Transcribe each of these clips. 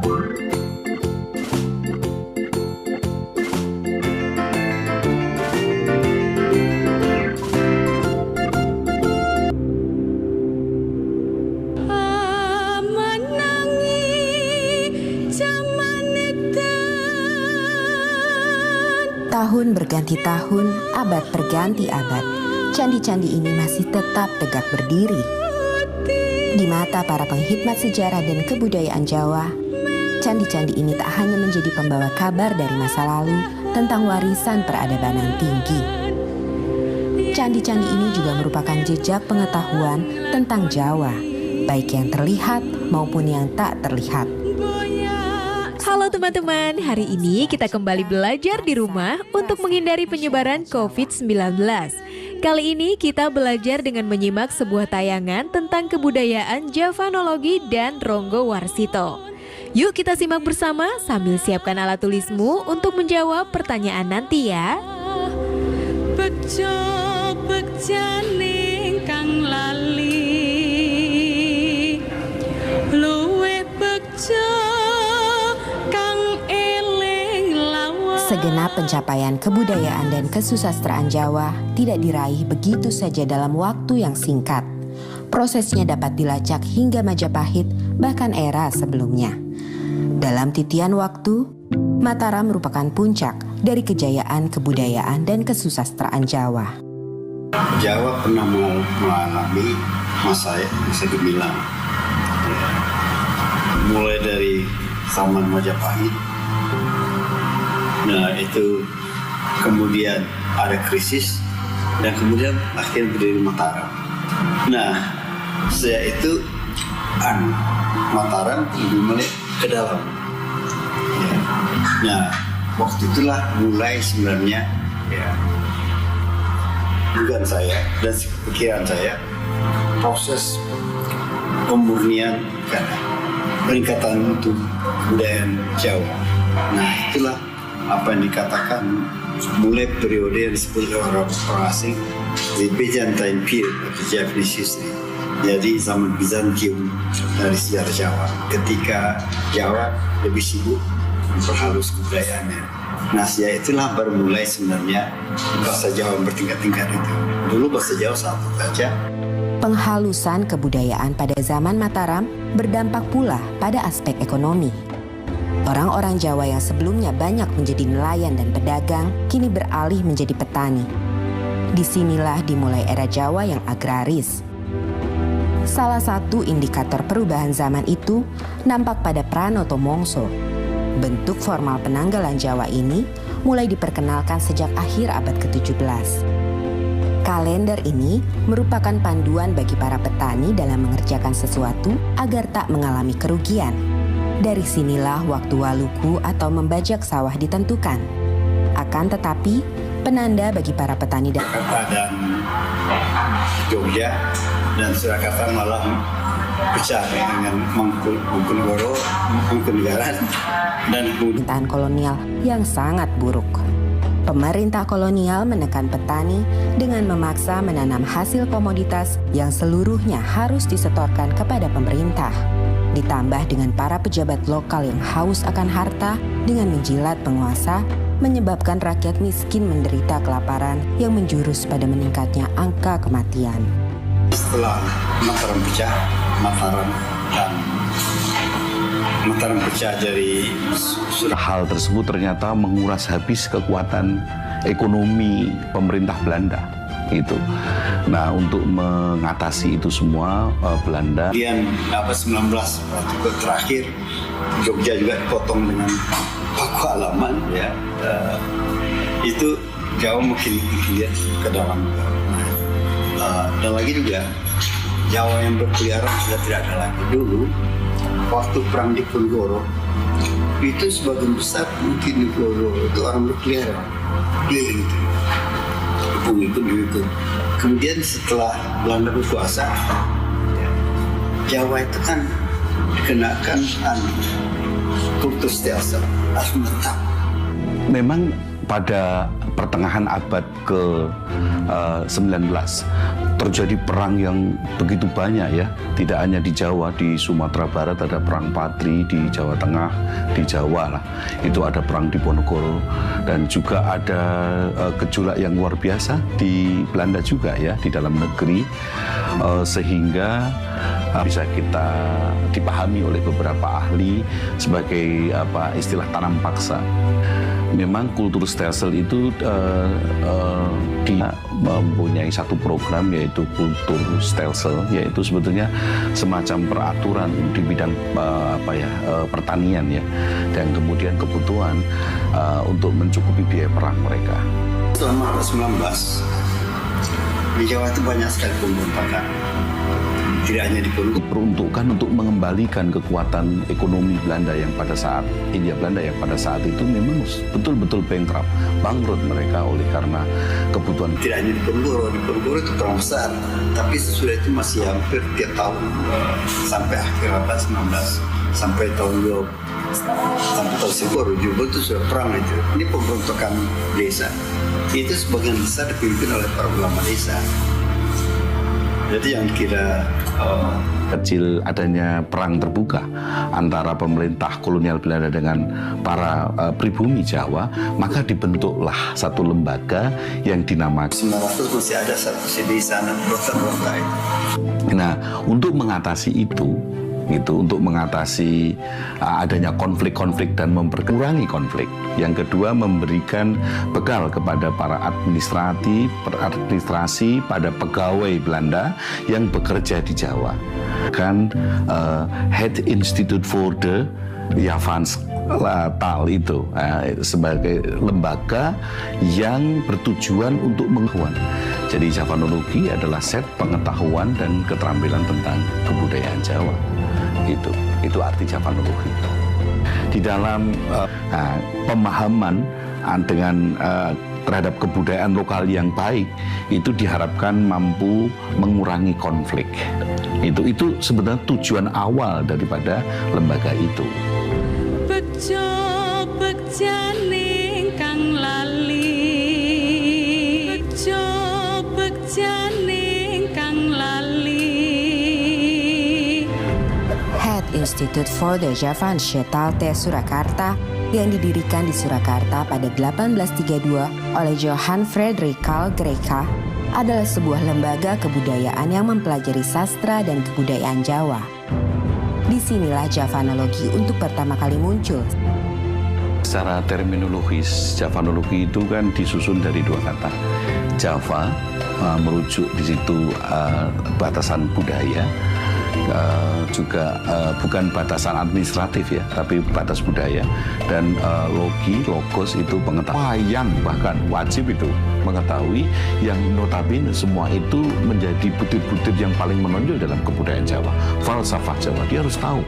Tahun berganti tahun, abad berganti abad, candi-candi ini masih tetap tegak berdiri. Di mata para penghikmat sejarah dan kebudayaan Jawa, candi-candi ini tak hanya menjadi pembawa kabar dari masa lalu tentang warisan peradaban yang tinggi. Candi-candi ini juga merupakan jejak pengetahuan tentang Jawa, baik yang terlihat maupun yang tak terlihat. Halo teman-teman, hari ini kita kembali belajar di rumah untuk menghindari penyebaran COVID-19. Kali ini kita belajar dengan menyimak sebuah tayangan tentang kebudayaan Javanologi dan Ronggo Warsito. Yuk kita simak bersama sambil siapkan alat tulismu untuk menjawab pertanyaan nanti ya. Bekjaning kang lali luwih bekja kang eling lawan. Segenap pencapaian kebudayaan dan kesusastraan Jawa tidak diraih begitu saja dalam waktu yang singkat. Prosesnya dapat dilacak hingga Majapahit, bahkan era sebelumnya. Dalam titian waktu, Mataram merupakan puncak dari kejayaan kebudayaan dan kesusastraan Jawa. Jawa pernah mengalami masa gemilang. Mulai dari zaman Majapahit. Nah, itu kemudian ada krisis dan kemudian akhirnya berdiri Mataram. Nah, saya itu Mataram lebih mulai ke dalam. Ya. Nah, waktu itulah mulai sebenarnya dugaan saya dan pikiran saya proses pemurnian peningkatan untuk kebudayaan Jawa. Nah, itulah apa yang dikatakan mulai periode yang disebut orang asing the Byzantine period of the Japanese history. Jadi zaman Bizantium dari sejarah Jawa, ketika Jawa lebih sibuk memperhalus kebudayaannya. Nah, ya itulah baru mulai sebenarnya bahasa Jawa bertingkat-tingkat itu. Dulu bahasa Jawa satu saja. Penghalusan kebudayaan pada zaman Mataram berdampak pula pada aspek ekonomi. Orang-orang Jawa yang sebelumnya banyak menjadi nelayan dan pedagang, kini beralih menjadi petani. Disinilah dimulai era Jawa yang agraris. Salah satu indikator perubahan zaman itu nampak pada Pranoto Mongso. Bentuk formal penanggalan Jawa ini mulai diperkenalkan sejak akhir abad ke-17. Kalender ini merupakan panduan bagi para petani dalam mengerjakan sesuatu agar tak mengalami kerugian. Dari sinilah waktu waluku atau membajak sawah ditentukan. Akan tetapi, penanda bagi para petani dan Jogja dan Surakarta malah pecah dengan Mangkunegoro, Mangkunegaran dan pemerintahan kolonial yang sangat buruk. Pemerintah kolonial menekan petani dengan memaksa menanam hasil komoditas yang seluruhnya harus disetorkan kepada pemerintah. Ditambah dengan para pejabat lokal yang haus akan harta dengan menjilat penguasa, menyebabkan rakyat miskin menderita kelaparan yang menjurus pada meningkatnya angka kematian. Setelah Mataram pecah dari hal tersebut ternyata menguras habis kekuatan ekonomi pemerintah Belanda itu. Nah, untuk mengatasi itu semua Belanda kemudian 19 terakhir Jogja juga dipotong dengan paku alaman ya. Itu Jawa mungkin lihat ke dalam. Dan lagi juga Jawa yang berkeliaran sudah tidak ada lagi. Dulu waktu perang Diponegoro itu sebagian besar mungkin Diponegoro itu orang berkeliaran keliling itu, ikut. Kemudian setelah Belanda berkuasa, Jawa itu kan dikenakan kultur stelsel harus menetap. memang pada pertengahan abad ke-19 terjadi perang yang begitu banyak ya, tidak hanya di Jawa, di Sumatera Barat ada perang Patri, di Jawa Tengah, di Jawa lah itu ada perang di Ponorogo, dan juga ada gejolak yang luar biasa di Belanda juga ya, di dalam negeri, sehingga bisa kita dipahami oleh beberapa ahli sebagai istilah tanam paksa. Memang kultur stelsel itu dia mempunyai satu program yaitu kultur stelsel, yaitu sebetulnya semacam peraturan di bidang pertanian ya, dan kemudian kebutuhan untuk mencukupi biaya perang mereka. Selama 19 di Jawa itu banyak sekali pemberontakan. Tidak hanya diperuntukkan untuk mengembalikan kekuatan ekonomi Belanda yang pada saat Hindia Belanda yang pada saat itu memang betul-betul bankrupt, bangkrut mereka oleh karena kebutuhan. Tidak hanya di Ponorogo itu perang besar, tapi sesudah itu masih hampir tiap tahun sampai akhir abad 19 sampai tahun 20 sampai tahun 1970 itu sudah perang itu. Ini pemberontakan desa. Itu sebagian besar dipimpin oleh para ulama desa. Jadi yang kira kecil adanya perang terbuka antara pemerintah kolonial Belanda dengan para pribumi Jawa, maka dibentuklah satu lembaga yang dinamakan 900 masih ada satu di sana berontak itu. Nah, untuk mengatasi itu untuk mengatasi adanya konflik-konflik dan memperkurangi konflik. Yang kedua, memberikan bekal kepada para administrasi pada pegawai Belanda yang bekerja di Jawa. Kan Head Institute for the Javaanstaal itu sebagai lembaga yang bertujuan untuk mengetahuan. Jadi Javanologi adalah set pengetahuan dan keterampilan tentang kebudayaan Jawa. Itu arti Javanologi. Di dalam pemahaman dengan terhadap kebudayaan lokal yang baik, itu diharapkan mampu mengurangi konflik. Itu sebenarnya tujuan awal daripada lembaga itu. Bejo bekjane kang lali, bejo bekjane kang lali. Head Institute for the Javaanstaal te Surakarta yang didirikan di Surakarta pada 1832 oleh Johan Frederik Carl Greica adalah sebuah lembaga kebudayaan yang mempelajari sastra dan kebudayaan Jawa. Disinilah Javanologi untuk pertama kali muncul. Secara terminologis, Javanologi itu kan disusun dari dua kata. Java merujuk di situ batasan budaya, juga bukan batasan administratif ya, tapi batas budaya, dan logos itu pengetahuan yang bahkan wajib itu mengetahui, yang notabene semua itu menjadi butir-butir yang paling menonjol dalam kebudayaan Jawa, falsafah Jawa. Dia harus tahu.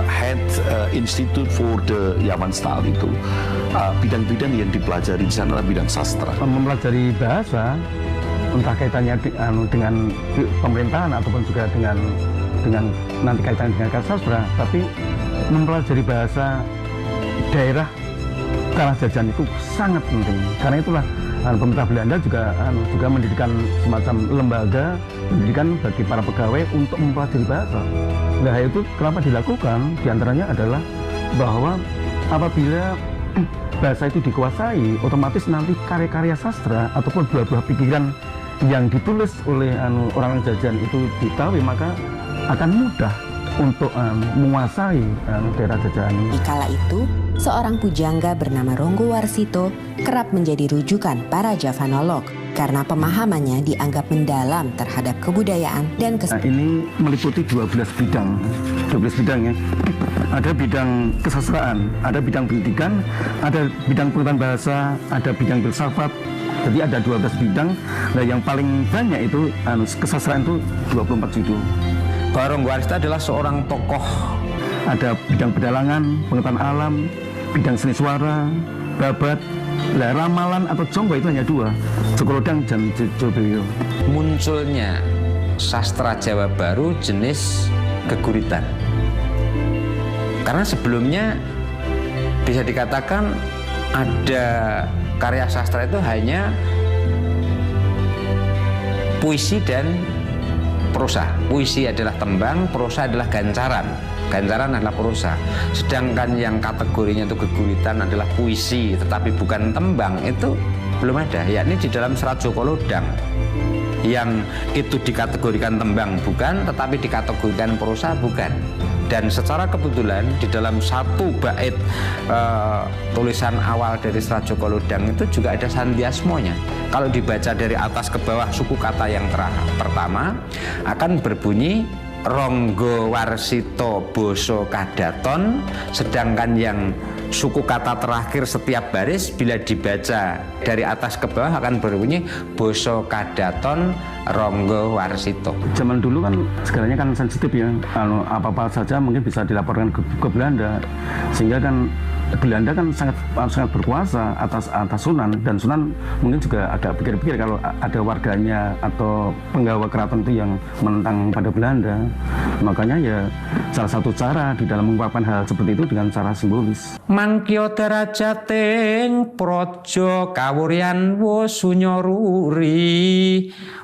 Head Institute for the Javaanstaal itu bidang-bidang yang dipelajari di sana adalah bidang sastra. Mempelajari bahasa, entah kaitannya dengan pemerintahan ataupun juga dengan nanti kaitannya dengan sastra, tapi mempelajari bahasa daerah kalah jajan itu sangat penting. Karena itulah pemerintah Belanda juga mendirikan semacam lembaga pendidikan bagi para pegawai untuk mempelajari bahasa. Nah, itu kenapa dilakukan? Di antaranya adalah bahwa apabila bahasa itu dikuasai, otomatis nanti karya-karya sastra ataupun buah-buah pikiran yang ditulis oleh orang jajan itu diketahui, maka akan mudah untuk menguasai daerah jajahan. Di kala itu, seorang pujangga bernama Ronggo Warsito kerap menjadi rujukan para Javanolog karena pemahamannya dianggap mendalam terhadap kebudayaan dan ini meliputi 12 bidang ya. Ada bidang kesastraan, ada bidang pendidikan, ada bidang pengetahuan bahasa, ada bidang filsafat. Jadi ada 12 bidang. Nah, yang paling banyak itu kesastraan itu 24 judul. Ronggo Warsito adalah seorang tokoh. Ada bidang pedalangan, pengetahuan alam, bidang seni suara, babat. Nah, ramalan atau jonggo itu hanya 2, Jokolodang dan Jobelyo. Munculnya sastra Jawa baru jenis geguritan. Karena sebelumnya bisa dikatakan ada karya sastra itu hanya puisi dan prosa. Puisi adalah tembang, prosa adalah gancaran. Gancaran adalah prosa. Sedangkan yang kategorinya itu geguritan adalah puisi tetapi bukan tembang, itu belum ada. Yakni di dalam Serat Joko Lodang yang itu dikategorikan tembang bukan, tetapi dikategorikan prosa bukan. Dan secara kebetulan di dalam satu bait tulisan awal dari Serat Joko Lodang itu juga ada sandiasmonya. Kalau dibaca dari atas ke bawah, suku kata yang pertama akan berbunyi Ronggo Warsito Boso Kadaton, sedangkan yang suku kata terakhir setiap baris bila dibaca dari atas ke bawah akan berbunyi Boso Kadaton Ronggo Warsito. Zaman dulu kan segalanya kan sensitif ya, apa-apa saja mungkin bisa dilaporkan ke Belanda, sehingga kan Belanda kan sangat berkuasa atas Sunan, dan Sunan mungkin juga agak pikir-pikir kalau ada warganya atau penggawa keraton itu yang menentang pada Belanda. Makanya ya salah satu cara di dalam mengungkapkan hal seperti itu dengan cara simbolis. Mangkyo derajating praja kawuryan wasunyaruri,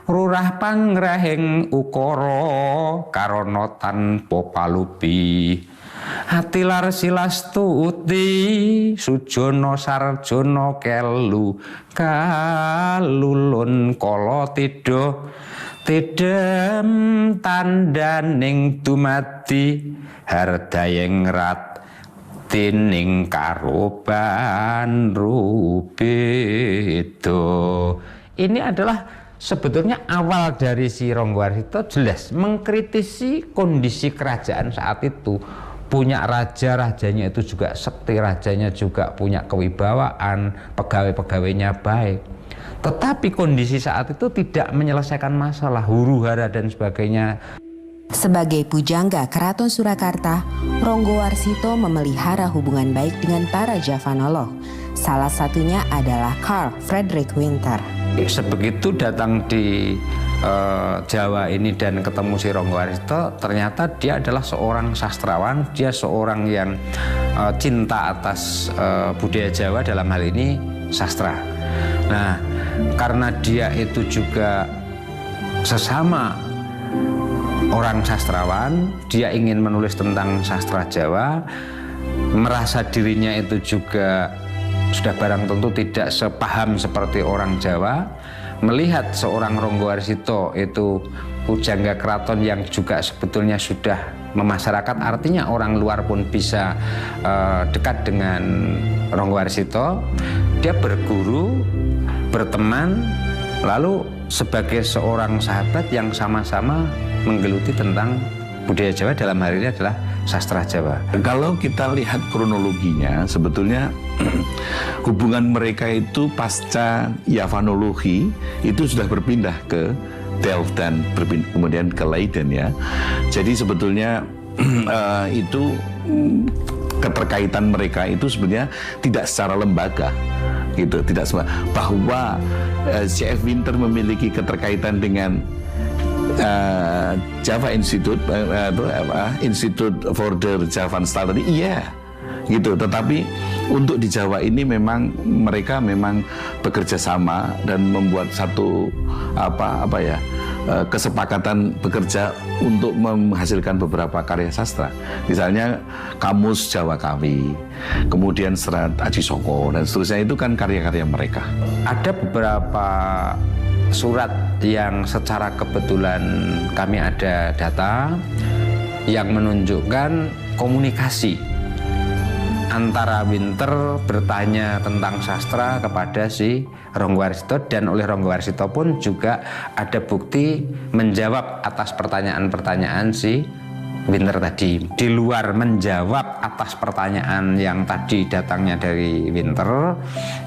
rurah pangrahing ukara karana tanpa palupi. Hatilar silastuti sujono sarjono kelu kalulun kala tidha tidem tandaning dumadi hardayeng rat tining karoban rubedo. Ini adalah sebetulnya awal dari si Ronggo Warsito, jelas mengkritisi kondisi kerajaan saat itu. Punya raja, rajanya itu juga sekti, rajanya juga punya kewibawaan, pegawai-pegawainya baik. Tetapi kondisi saat itu tidak menyelesaikan masalah, huru-hara dan sebagainya. Sebagai pujangga Keraton Surakarta, Ronggo Warsito memelihara hubungan baik dengan para Javanolog. Salah satunya adalah Carl Friedrich Winter. Sebegitu datang di Jawa ini dan ketemu si Ronggo Warsito, ternyata dia adalah seorang sastrawan, dia seorang yang cinta atas budaya Jawa, dalam hal ini sastra. Nah, karena dia itu juga sesama orang sastrawan, dia ingin menulis tentang sastra Jawa, merasa dirinya itu juga sudah barang tentu tidak sepaham seperti orang Jawa. Melihat seorang Ronggo Warsito itu pujangga keraton yang juga sebetulnya sudah memasyarakat, artinya orang luar pun bisa dekat dengan Ronggo Warsito, dia berguru, berteman, lalu sebagai seorang sahabat yang sama-sama menggeluti tentang budaya Jawa, dalam hal ini adalah sastra Jawa. Kalau kita lihat kronologinya, sebetulnya hubungan mereka itu pasca Yavanologi itu sudah berpindah ke Delft dan kemudian ke Leiden ya. Jadi sebetulnya itu keterkaitan mereka itu sebenarnya tidak secara lembaga gitu, tidak bahwa C.F. Winter memiliki keterkaitan dengan Java Institute, Institute for the Javan Study, iya, gitu. Tetapi untuk di Jawa ini memang mereka memang bekerja sama dan membuat satu kesepakatan bekerja untuk menghasilkan beberapa karya sastra. Misalnya Kamus Jawa Kawi, kemudian Serat Aji Soko dan seterusnya, itu kan karya-karya mereka. Ada beberapa surat yang secara kebetulan kami ada data yang menunjukkan komunikasi antara Winter bertanya tentang sastra kepada si Ronggo Warsito, dan oleh Ronggo Warsito pun juga ada bukti menjawab atas pertanyaan-pertanyaan si Winter tadi. Di luar menjawab atas pertanyaan yang tadi datangnya dari Winter,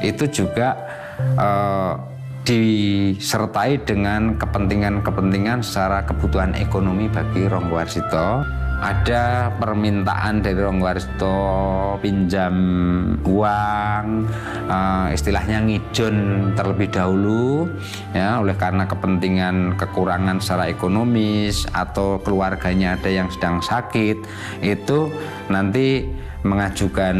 itu juga disertai dengan kepentingan-kepentingan secara kebutuhan ekonomi bagi Ronggo Warsito. Ada permintaan dari Ronggo Warsito pinjam uang, istilahnya ngijon terlebih dahulu ya, oleh karena kepentingan kekurangan secara ekonomis atau keluarganya ada yang sedang sakit, itu nanti mengajukan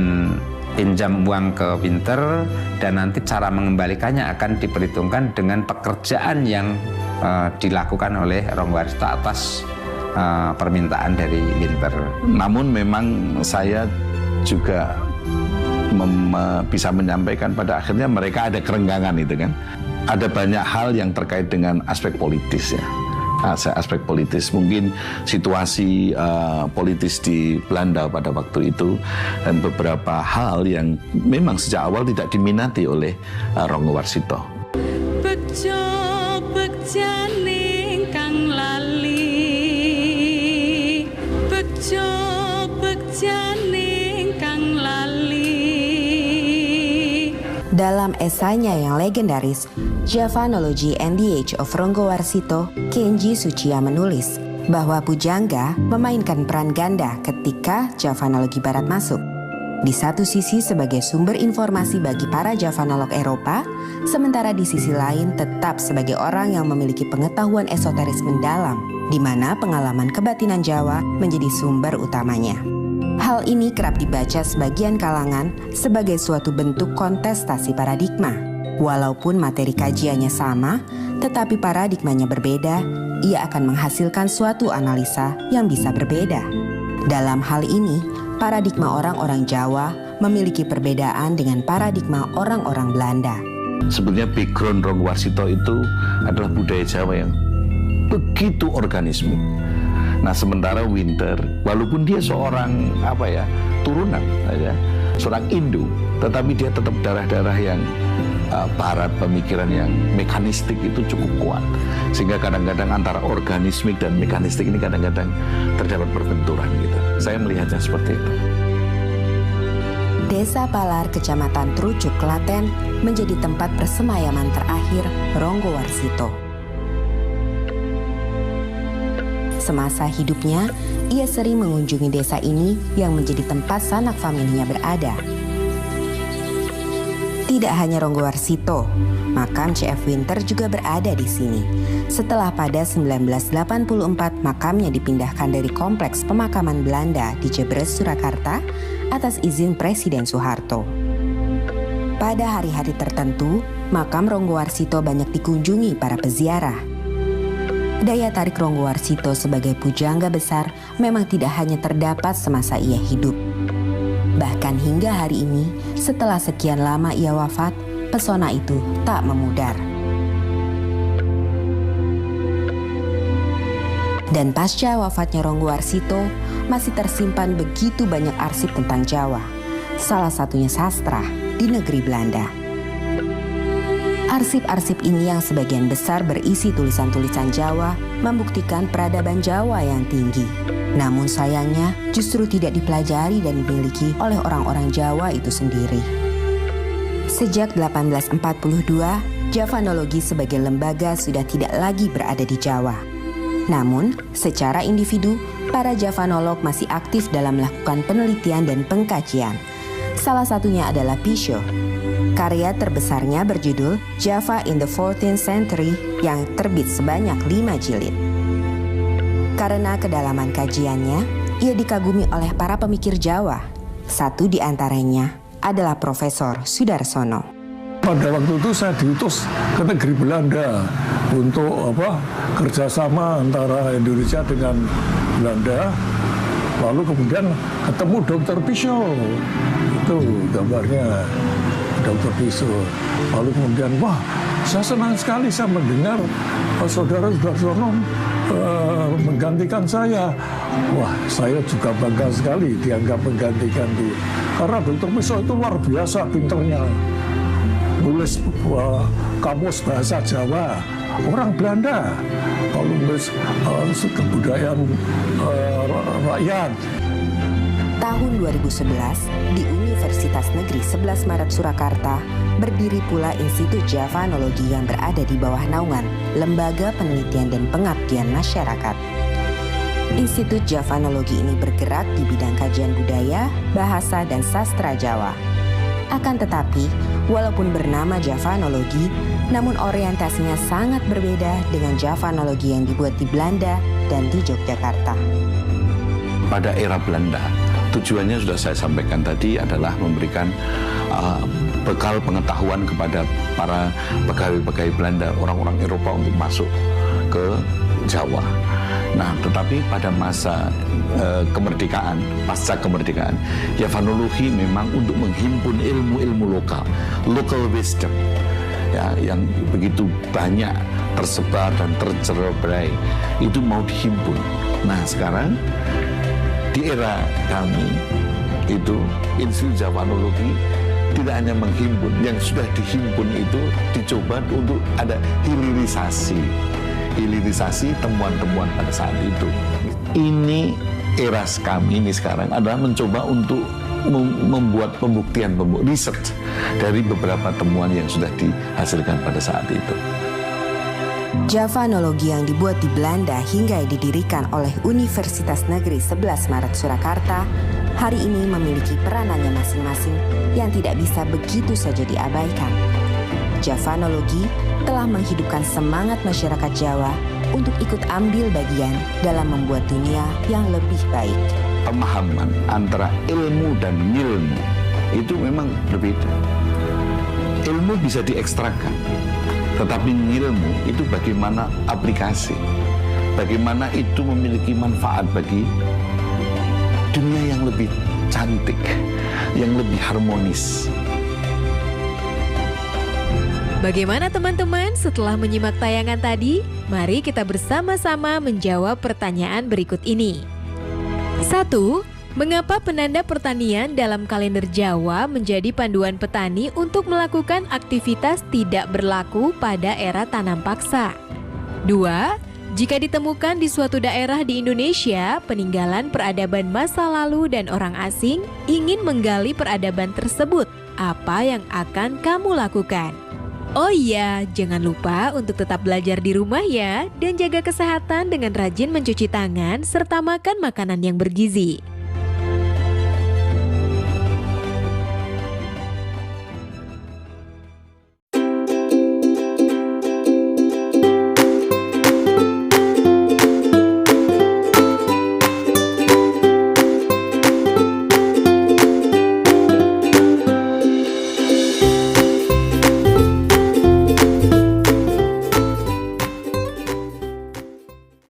pinjam uang ke Winter, dan nanti cara mengembalikannya akan diperhitungkan dengan pekerjaan yang dilakukan oleh Ronggowarsito atas permintaan dari Winter. Namun memang saya juga bisa menyampaikan pada akhirnya mereka ada kerenggangan itu kan. Ada banyak hal yang terkait dengan aspek politis ya. Aspek politis, mungkin situasi politis di Belanda pada waktu itu dan beberapa hal yang memang sejak awal tidak diminati oleh Ronggowarsito. Bejo bekjane kang lali, bejo bekjane kang lali. Dalam esainya yang legendaris, Javanology and the Age of Ronggowarsito, Kenji Tsuchiya menulis bahwa pujangga memainkan peran ganda ketika Javanologi Barat masuk. Di satu sisi sebagai sumber informasi bagi para Javanolog Eropa, sementara di sisi lain tetap sebagai orang yang memiliki pengetahuan esoteris mendalam, di mana pengalaman kebatinan Jawa menjadi sumber utamanya. Hal ini kerap dibaca sebagian kalangan sebagai suatu bentuk kontestasi paradigma. Walaupun materi kajiannya sama, tetapi paradigmanya berbeda, ia akan menghasilkan suatu analisa yang bisa berbeda. Dalam hal ini, paradigma orang-orang Jawa memiliki perbedaan dengan paradigma orang-orang Belanda. Sebenarnya background Ronggowarsito itu adalah budaya Jawa yang begitu organismik. Nah sementara Winter, walaupun dia seorang turunan ya, seorang Indo, tetapi dia tetap darah-darah yang barat, pemikiran yang mekanistik itu cukup kuat. Sehingga kadang-kadang antara organismik dan mekanistik ini kadang-kadang terdapat perbenturan gitu. Saya melihatnya seperti itu. Desa Palar, Kecamatan Trucuk, Klaten menjadi tempat persemayaman terakhir Ronggowarsito. Semasa hidupnya, ia sering mengunjungi desa ini yang menjadi tempat sanak familinya berada. Tidak hanya Ronggowarsito, makam C.F. Winter juga berada di sini. Setelah pada 1984 makamnya dipindahkan dari kompleks pemakaman Belanda di Jebres, Surakarta atas izin Presiden Soeharto. Pada hari-hari tertentu, makam Ronggowarsito banyak dikunjungi para peziarah. Daya tarik Ronggowarsito sebagai pujangga besar memang tidak hanya terdapat semasa ia hidup. Bahkan hingga hari ini, setelah sekian lama ia wafat, pesona itu tak memudar. Dan pasca wafatnya Ronggowarsito, masih tersimpan begitu banyak arsip tentang Jawa. Salah satunya sastra di negeri Belanda. Arsip-arsip ini yang sebagian besar berisi tulisan-tulisan Jawa membuktikan peradaban Jawa yang tinggi. Namun sayangnya justru tidak dipelajari dan dimiliki oleh orang-orang Jawa itu sendiri. Sejak 1842, Javanologi sebagai lembaga sudah tidak lagi berada di Jawa. Namun, secara individu, para Javanolog masih aktif dalam melakukan penelitian dan pengkajian. Salah satunya adalah Pisho. Karya terbesarnya berjudul Java in the 14th Century yang terbit sebanyak 5 jilid. Karena kedalaman kajiannya, ia dikagumi oleh para pemikir Jawa. Satu di antaranya adalah Profesor Sudarsono. Pada waktu itu saya diutus ke negeri Belanda untuk kerjasama antara Indonesia dengan Belanda. Lalu kemudian ketemu Dr. Pisho, itu gambarnya Dr. Pisho. Lalu kemudian, wah, saya senang sekali saya mendengar saudara Sudarsono menggantikan saya. Wah, saya juga bangga sekali dianggap menggantikan dia. Karena Dr. Pisho itu luar biasa pinternya. Nulis kamus bahasa Jawa, orang Belanda. Kalau nulis kebudayaan rakyat. Tahun 2011, di Universitas Negeri 11 Maret Surakarta, berdiri pula Institut Javanologi yang berada di bawah naungan Lembaga Penelitian dan Pengabdian Masyarakat. Institut Javanologi ini bergerak di bidang kajian budaya, bahasa, dan sastra Jawa. Akan tetapi, walaupun bernama Javanologi, namun orientasinya sangat berbeda dengan Javanologi yang dibuat di Belanda dan di Yogyakarta. Pada era Belanda, tujuannya sudah saya sampaikan tadi adalah memberikan bekal pengetahuan kepada para pegawai-pegawai Belanda, orang-orang Eropa untuk masuk ke Jawa. Nah, tetapi pada masa kemerdekaan, pasca kemerdekaan, Javanologi memang untuk menghimpun ilmu-ilmu lokal, local wisdom, ya, yang begitu banyak tersebar dan tercerai, itu mau dihimpun. Nah, sekarang di era kami itu Institut Javanologi tidak hanya menghimpun, yang sudah dihimpun itu dicoba untuk ada hilirisasi temuan-temuan pada saat itu. Ini era kami ini sekarang adalah mencoba untuk membuat pembuktian, research dari beberapa temuan yang sudah dihasilkan pada saat itu. Javanologi yang dibuat di Belanda hingga didirikan oleh Universitas Negeri 11 Maret Surakarta hari ini memiliki peranannya masing-masing yang tidak bisa begitu saja diabaikan. Javanologi telah menghidupkan semangat masyarakat Jawa untuk ikut ambil bagian dalam membuat dunia yang lebih baik. Pemahaman antara ilmu dan ngilmu itu memang berbeda. Ilmu bisa diekstrakan, tetapi ngilmu itu bagaimana aplikasi, bagaimana itu memiliki manfaat bagi dunia yang lebih cantik, yang lebih harmonis. Bagaimana teman-teman setelah menyimak tayangan tadi? Mari kita bersama-sama menjawab pertanyaan berikut ini. 1. Mengapa penanda pertanian dalam kalender Jawa menjadi panduan petani untuk melakukan aktivitas tidak berlaku pada era tanam paksa? 2. Jika ditemukan di suatu daerah di Indonesia, peninggalan peradaban masa lalu dan orang asing ingin menggali peradaban tersebut, apa yang akan kamu lakukan? Oh iya, jangan lupa untuk tetap belajar di rumah ya, dan jaga kesehatan dengan rajin mencuci tangan serta makan makanan yang bergizi.